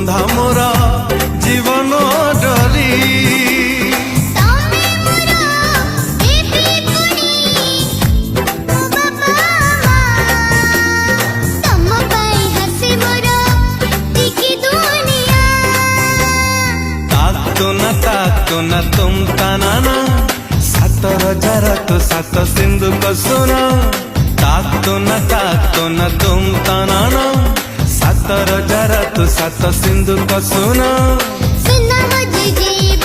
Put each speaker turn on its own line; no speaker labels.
बंधा मोरा जीवन डोरी तो न तुम ताना सातर जरा तो सात सिंधु को सुना तो न तुम ताना सातर जरा तो सात सिंधु को सुना
सुना मुझे